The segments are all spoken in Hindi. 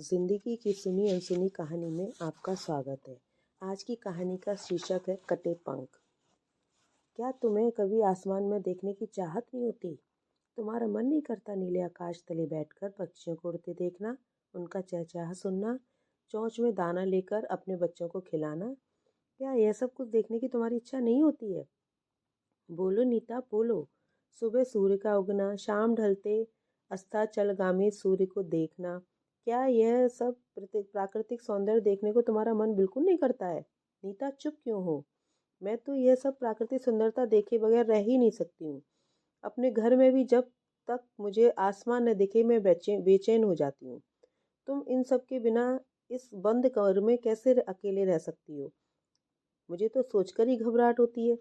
जिंदगी की सुनी अनसुनी कहानी में आपका स्वागत है। आज की कहानी का शीर्षक है कटे पंख। क्या तुम्हें कभी आसमान में देखने की चाहत नहीं होती? तुम्हारा मन नहीं करता नीले आकाश तले बैठकर पक्षियों को उड़ते देखना, उनका चहचहा सुनना, चोंच में दाना लेकर अपने बच्चों को खिलाना? क्या यह सब कुछ देखने की तुम्हारी इच्छा नहीं होती है? बोलो नीता, बोलो। सुबह सूर्य का उगना, शाम ढलते अस्ताचलगामी सूर्य को देखना, क्या यह सब प्राकृतिक सौंदर्य देखने को तुम्हारा मन बिल्कुल नहीं करता है? नीता, चुप क्यों हो? मैं तो यह सब प्राकृतिक सुंदरता देखे बगैर रह ही नहीं सकती हूँ। अपने घर में भी जब तक मुझे आसमान न दिखे मैं बेचैन हो जाती हूँ। तुम इन सब के बिना इस बंद घर में कैसे अकेले रह सकती हो? मुझे तो सोचकर ही घबराहट होती है।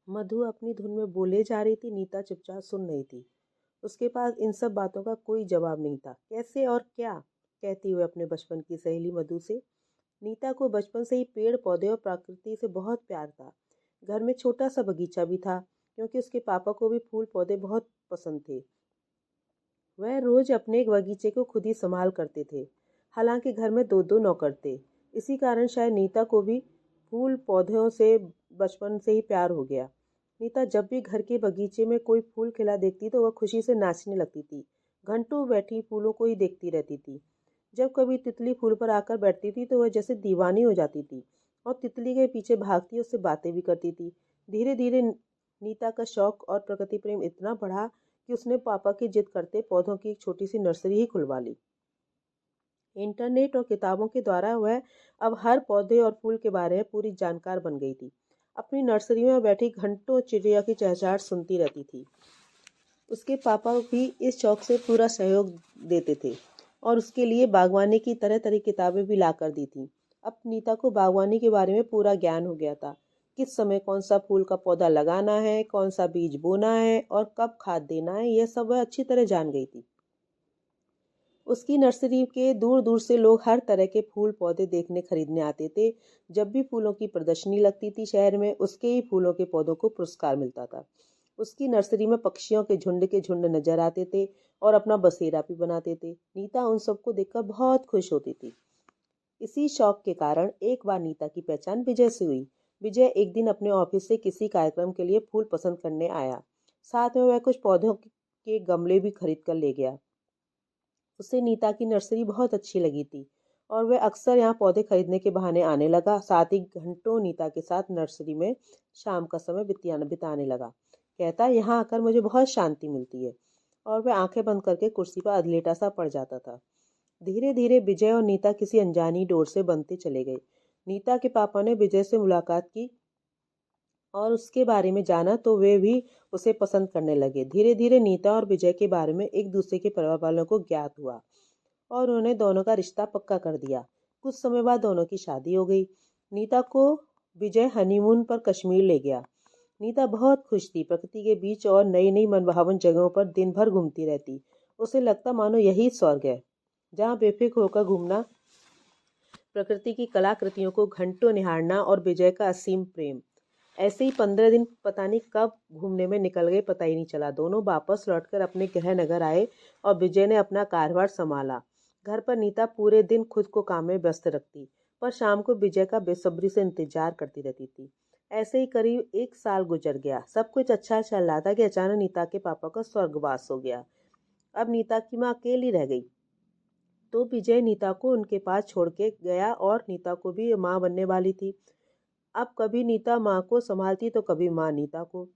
मधु अपनी धुन में बोले जा रही थी। नीता चुपचाप सुन रही थी। उसके पास इन सब बातों का कोई जवाब नहीं था। कैसे और क्या? कहती हुए अपने बचपन की सहेली मधु से। नीता को बचपन से ही पेड़ पौधे और प्रकृति से बहुत प्यार था। घर में छोटा सा बगीचा भी था, क्योंकि उसके पापा को भी फूल पौधे बहुत पसंद थे। वह रोज अपने बगीचे को खुद ही संभाल करते थे। हालांकि घर में दो दो नौकर थे। इसी कारण शायद नीता को भी फूल पौधों से बचपन से ही प्यार हो गया। नीता जब भी घर के बगीचे में कोई फूल खिला देखती तो वह खुशी से नाचने लगती थी। घंटों बैठी फूलों को ही देखती रहती थी। जब कभी तितली फूल पर आकर बैठती थी तो वह जैसे दीवानी हो जाती थी और तितली के पीछे भागती उससे बातें भी करती थी। धीरे धीरे नीता का शौक और प्रकृति प्रेम इतना बढ़ा कि उसने पापा की जिद करते पौधों की एक छोटी सी नर्सरी ही खुलवा ली। इंटरनेट और किताबों के द्वारा वह अब हर पौधे और फूल के बारे में पूरी जानकार बन गई थी। अपनी नर्सरी में बैठी घंटों चिड़िया की चहचहाट सुनती रहती थी। उसके पापा भी इस शौक से पूरा सहयोग देते थे और उसके लिए बागवानी की तरह तरह किताबें भी ला कर दी थी। अब नीता को बागवानी के बारे में पूरा ज्ञान हो गया था। किस समय कौन सा फूल का पौधा लगाना है, कौन सा बीज बोना है और कब खाद देना है, यह सब वह अच्छी तरह जान गई थी। उसकी नर्सरी के दूर दूर से लोग हर तरह के फूल पौधे देखने खरीदने आते थे। जब भी फूलों की प्रदर्शनी लगती थी शहर में, उसके ही फूलों के पौधों को पुरस्कार मिलता था। उसकी नर्सरी में पक्षियों के झुंड नजर आते थे और अपना बसेरा भी बनाते थे। नीता उन सबको देखकर बहुत खुश होती थी। इसी शौक के कारण एक बार नीता की पहचान विजय से हुई। विजय एक दिन अपने ऑफिस से किसी कार्यक्रम के लिए फूल पसंद करने आया। साथ में वह कुछ पौधों के गमले भी खरीद कर ले गया। उसे नीता की नर्सरी बहुत अच्छी लगी थी और वह अक्सर यहाँ पौधे खरीदने के बहाने आने लगा। साथ ही घंटों नीता के साथ नर्सरी में शाम का समय बिताने लगा। कहता, यहाँ आकर मुझे बहुत शांति मिलती है। और वह आंखें बंद करके कुर्सी पर अधलेटा सा पड़ जाता था। धीरे धीरे विजय और नीता किसी अनजानी डोर से बनते चले गए। नीता के पापा ने विजय से मुलाकात की और उसके बारे में जाना तो वे भी उसे पसंद करने लगे। धीरे धीरे नीता और विजय के बारे में एक दूसरे के परिवार वालों को ज्ञात हुआ और उन्होंने दोनों का रिश्ता पक्का कर दिया। कुछ समय बाद दोनों की शादी हो गई। नीता को विजय हनीमून पर कश्मीर ले गया। नीता बहुत खुश थी। प्रकृति के बीच और नई नई मनभावन जगहों पर दिन भर घूमती रहती। उसे लगता मानो यही स्वर्ग है, जहाँ बेफिक्र होकर घूमना, प्रकृति की कलाकृतियों को घंटों निहारना और विजय का असीम प्रेम। ऐसे ही 15 दिन पता नहीं कब घूमने में निकल गए, पता ही नहीं चला। दोनों वापस लौटकर अपने गृह नगर आए और विजय ने अपना कार्यभार संभाला। घर पर नीता पूरे दिन खुद को काम में व्यस्त रखती, पर शाम को विजय का बेसब्री से इंतजार करती रहती थी। ऐसे ही करीब 1 साल गुजर गया। सब कुछ अच्छा चल रहा था कि अचानक नीता के पापा का स्वर्गवास हो गया। अब नीता की माँ अकेली रह गई। तो विजय नीता को उनके पास छोड़ के गया और नीता को भी माँ बनने वाली थी। अब कभी नीता माँ को संभालती तो कभी माँ नीता को।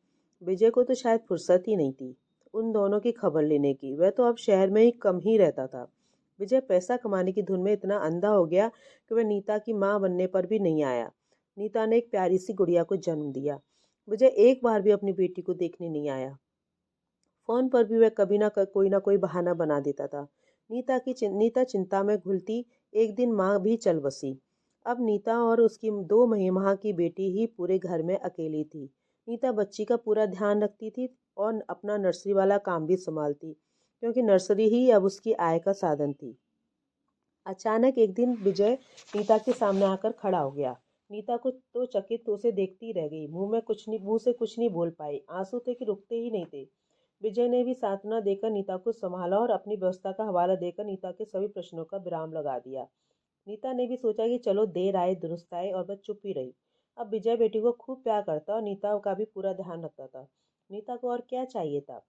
विजय को तो शायद फुर्सत ही नहीं थी उन दोनों की खबर लेने की। वह तो अब शहर में ही कम ही रहता था। विजय पैसा कमाने की धुन में इतना अंधा हो गया कि वह नीता की माँ बनने पर भी नहीं आया। नीता ने एक प्यारी सी गुड़िया को जन्म दिया। विजय एक बार भी अपनी बेटी को देखने नहीं आया। फोन पर भी वह कभी ना कोई बहाना बना देता था। नीता चिंता में घुलती। एक दिन माँ भी चल बसी। अब नीता और उसकी 2 माह की बेटी ही पूरे घर में अकेली थी। नीता बच्ची का पूरा ध्यान रखती थी और अपना नर्सरी वाला काम भी संभालती, क्योंकि नर्सरी ही अब उसकी आय का साधन थी। अचानक एक दिन विजय नीता के सामने आकर खड़ा हो गया। नीता को तो चकित उसे देखती रह गई। मुंह से कुछ नहीं बोल पाई। आंसू थे कि रुकते ही नहीं थे। विजय ने भी सांत्वना देकर नीता को संभाला और अपनी व्यवस्था का हवाला देकर नीता के सभी प्रश्नों का विराम लगा दिया। नीता ने भी सोचा कि चलो देर आए दुरुस्त आए, और वह चुप ही रही। अब विजय बेटी को खूब प्यार करता और नीता का भी पूरा ध्यान रखता था। नीता को और क्या चाहिए था?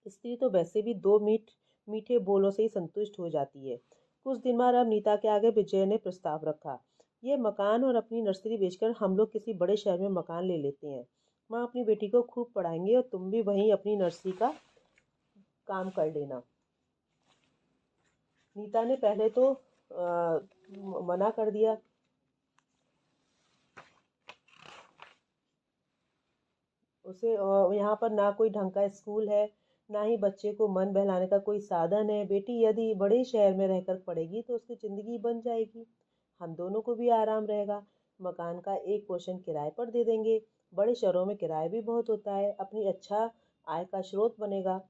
स्त्री तो वैसे भी दो मीठे बोलों से ही संतुष्ट हो जाती है। कुछ दिन बाद अब नीता के आगे विजय ने प्रस्ताव रखा। ये मकान और अपनी नर्सरी बेचकर हम लोग किसी बड़े शहर में मकान ले लेते हैं। माँ अपनी बेटी को खूब पढ़ाएंगे और तुम भी वहीं अपनी नर्सरी का काम कर लेना। नीता ने पहले तो मना कर दिया। उसे यहाँ पर ना कोई ढंग का स्कूल है, ना ही बच्चे को मन बहलाने का कोई साधन है। बेटी यदि बड़े शहर में रहकर पढ़ेगी तो उसकी ज़िंदगी बन जाएगी, हम दोनों को भी आराम रहेगा। मकान का एक पोर्शन किराए पर दे देंगे। बड़े शहरों में किराया भी बहुत होता है, अपनी अच्छा आय का स्रोत बनेगा।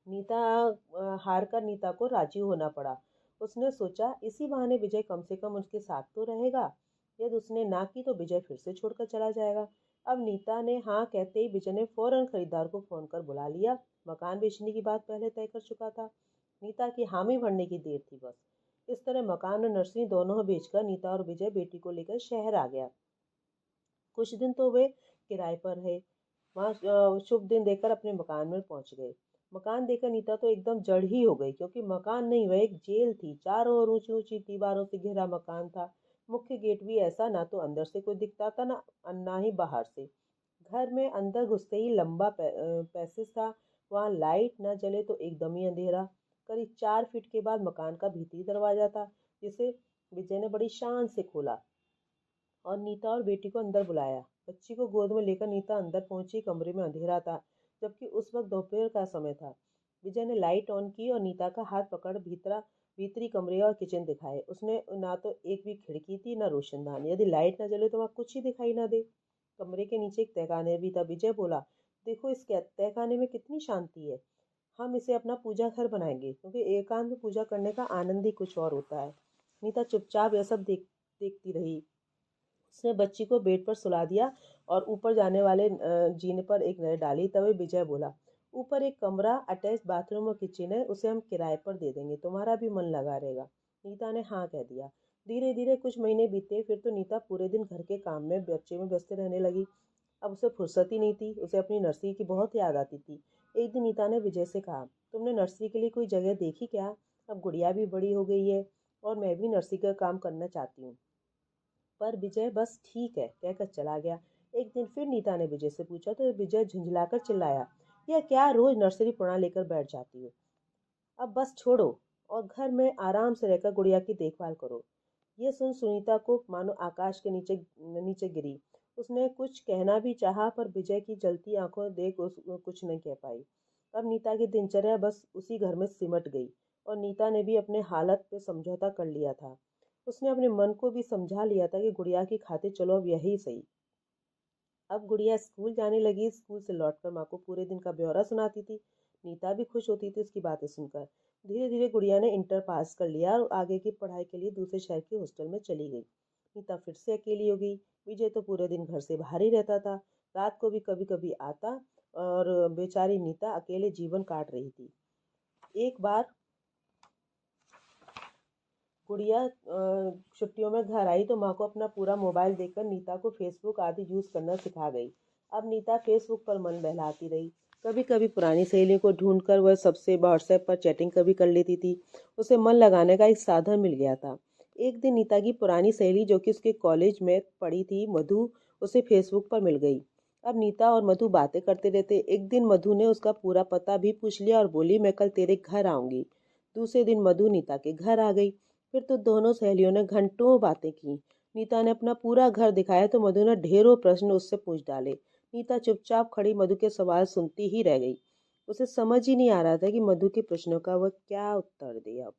नीता हार कर नीता को राजी होना पड़ा। उसने सोचा इसी बहाने विजय कम से कम उसके साथ तो रहेगा। यदि उसने ना की तो विजय फिर से छोड़कर चला जाएगा। अब नीता ने हाँ कहते ही विजय ने फौरन खरीदार को फोन कर बुला लिया। मकान बेचने की बात पहले तय कर चुका था। नीता की हामी भरने की देर थी बस। इस तरह मकान और नर्सरी दोनों बेचकर नीता और विजय बेटी को लेकर शहर आ गया। कुछ दिन तो वे किराए पर रहे। वहाँ शुभ दिन देखकर अपने मकान में पहुंच गए। मकान देखकर नीता तो एकदम जड़ ही हो गई, क्योंकि मकान नहीं, वह एक जेल थी। चारों ओर ऊंची ऊंची दीवारों से घिरा मकान था। मुख्य गेट भी ऐसा, ना तो अंदर से कोई दिखता था ना ही बाहर से। घर में अंदर घुसते ही लंबा पैसेज था। वहाँ लाइट न जले तो एकदम ही अंधेरा। करीब 4 फीट के बाद मकान का भीतरी दरवाजा था, जिसे विजय ने बड़ी शान से खोला और नीता और बेटी को अंदर बुलाया। बच्ची को गोद में लेकर नीता अंदर पहुंची। कमरे में अंधेरा था, जबकि उस वक्त दोपहर का समय था। विजय ने लाइट ऑन की और नीता का हाथ पकड़ भीतरी कमरे और किचन दिखाए। उसने ना तो एक भी खिड़की थी, ना रोशनदान। यदि लाइट न जले तो वहाँ कुछ ही दिखाई ना दे। कमरे के नीचे एक तहखाने भी था। विजय बोला, देखो इस तहखाने में कितनी शांति है। हम इसे अपना पूजा घर बनाएंगे, क्योंकि एकांत में पूजा करने का आनंद ही कुछ और होता है। नीता चुपचाप यह सब देखती रही। उसने बच्ची को बेड पर सुला दिया और ऊपर जाने वाले जीने पर एक नजर डाली। तभी विजय बोला, ऊपर एक कमरा, अटैच बाथरूम और किचन है, उसे हम किराए पर दे देंगे, तुम्हारा भी मन लगा रहेगा। नीता ने हाँ कह दिया। धीरे धीरे कुछ महीने बीते। फिर तो नीता पूरे दिन घर के काम में बच्चे में व्यस्त रहने लगी। अब उसे फुर्सत ही नहीं थी। उसे अपनी नर्सरी की बहुत याद आती थी। एक दिन नीता ने विजय से कहा, तुमने नर्सरी के लिए कोई जगह देखी क्या? अब गुड़िया भी बड़ी हो गई है और मैं भी नर्सरी का काम करना चाहती हूँ। पर विजय बस ठीक है कहकर चला गया। एक दिन फिर नीता ने विजय से पूछा तो विजय झुंझलाकर चिल्लाया, यह क्या रोज नर्सरी पुणा लेकर बैठ जाती हो? अब बस छोड़ो और घर में आराम से रहकर गुड़िया की देखभाल करो। ये सुन सुनीता को मानो आकाश के नीचे नीचे गिरी। उसने कुछ कहना भी चाहा, पर विजय की जलती आंखों देख कुछ नहीं कह पाई। अब नीता की दिनचर्या बस उसी घर में सिमट गई और नीता ने भी अपने हालत पे समझौता कर लिया था। उसने अपने मन को भी समझा लिया था कि गुड़िया की खातिर चलो अब यही सही। अब गुड़िया स्कूल जाने लगी। स्कूल से लौटकर माँ को पूरे दिन का ब्यौरा सुनाती थी। नीता भी खुश होती थी उसकी बातें सुनकर। धीरे धीरे गुड़िया ने इंटर पास कर लिया और आगे की पढ़ाई के लिए दूसरे शहर के हॉस्टल में चली गई। नीता फिर से अकेली हो गई। विजय तो पूरे दिन घर से बाहर ही रहता था। रात को भी कभी कभी आता और बेचारी नीता अकेले जीवन काट रही थी। एक बार गुड़िया छुट्टियों में घर आई तो माँ को अपना पूरा मोबाइल देकर नीता को फेसबुक आदि यूज़ करना सिखा गई। अब नीता फेसबुक पर मन बहलाती रही। कभी कभी पुरानी सहेलियों को ढूंढकर वह सबसे व्हाट्सएप पर चैटिंग कभी कर लेती थी। उसे मन लगाने का एक साधन मिल गया था। एक दिन नीता की पुरानी सहेली, जो कि उसके कॉलेज में पढ़ी थी, मधु, उसे फेसबुक पर मिल गई। अब नीता और मधु बातें करते रहते। एक दिन मधु ने उसका पूरा पता भी पूछ लिया और बोली, मैं कल तेरे घर आऊंगी। दूसरे दिन मधु नीता के घर आ गई। फिर तो दोनों सहेलियों ने घंटों बातें की। नीता ने अपना पूरा घर दिखाया तो मधु ने ढेरों प्रश्न उससे पूछ डाले। नीता चुपचाप खड़ी मधु के सवाल सुनती ही रह गई। उसे समझ ही नहीं आ रहा था कि मधु के प्रश्नों का वह क्या उत्तर दे अब।